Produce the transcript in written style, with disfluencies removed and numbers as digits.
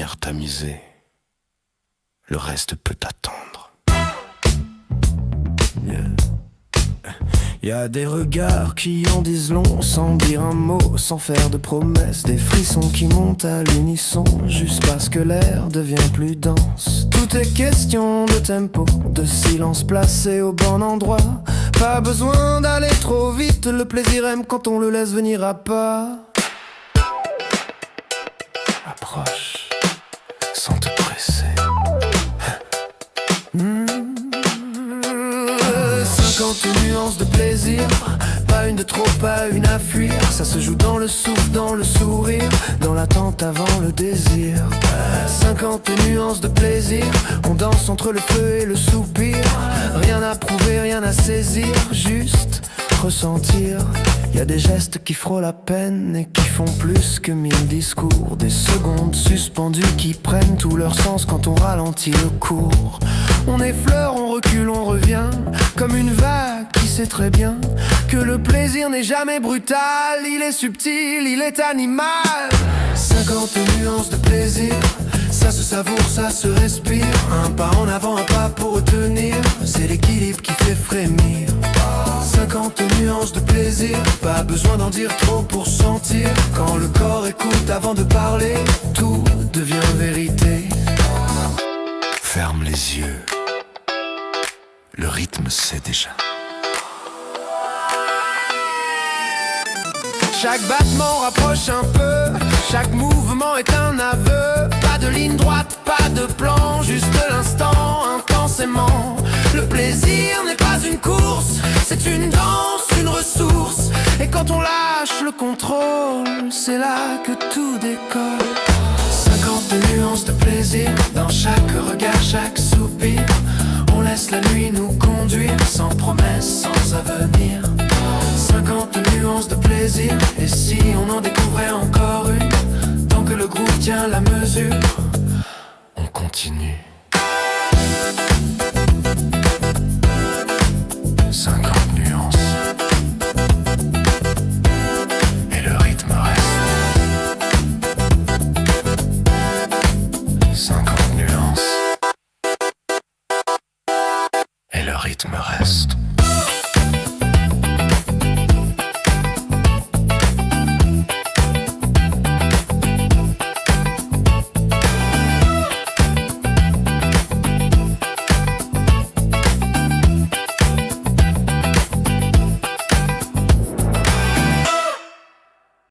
lumière tamisée, le reste peut attendre. Y a des regards qui en disent long, sans dire un mot, sans faire de promesses. Des frissons qui montent à l'unisson, juste parce que l'air devient plus dense. Tout est question de tempo, de silence placé au bon endroit. Pas besoin d'aller trop vite, le plaisir aime quand on le laisse venir à pas. Approche, sans te presser. 50 nuances de plaisir, pas une de trop, pas une à fuir. Ça se joue dans le souffle, dans le sourire, dans l'attente avant le désir. 50 nuances de plaisir, on danse entre le feu et le soupir. Rien à prouver, rien à saisir, juste ressentir. Y a des gestes qui frôlent la peine et qui font plus que 1000 discours. Des secondes suspendues qui prennent tout leur sens quand on ralentit le cours. On effleure, on recule, on revient, comme une vague qui sait très bien que le plaisir n'est jamais brutal. Il est subtil, il est animal. 50 nuances de plaisir, ça se savoure, ça se respire. Un pas en avant, un pas pour retenir, c'est l'équilibre qui fait frémir. 50 nuances de plaisir, pas besoin d'en dire trop pour sentir. Quand le corps écoute avant de parler, tout devient vérité. Ferme les yeux, le rythme c'est déjà. Chaque battement rapproche un peu, chaque mouvement est un aveu. Pas de ligne droite, pas de plan, juste l'instant intensément. Le plaisir n'est pas une course, c'est une danse, une ressource. Et quand on lâche le contrôle, c'est là que tout décolle. 50 nuances de plaisir, dans chaque regard, chaque soupir. On laisse la nuit nous conduire, sans promesse, sans avenir. 50 nuances de plaisir, et si on en découvrait encore une, tant que le groupe tient la mesure, on continue.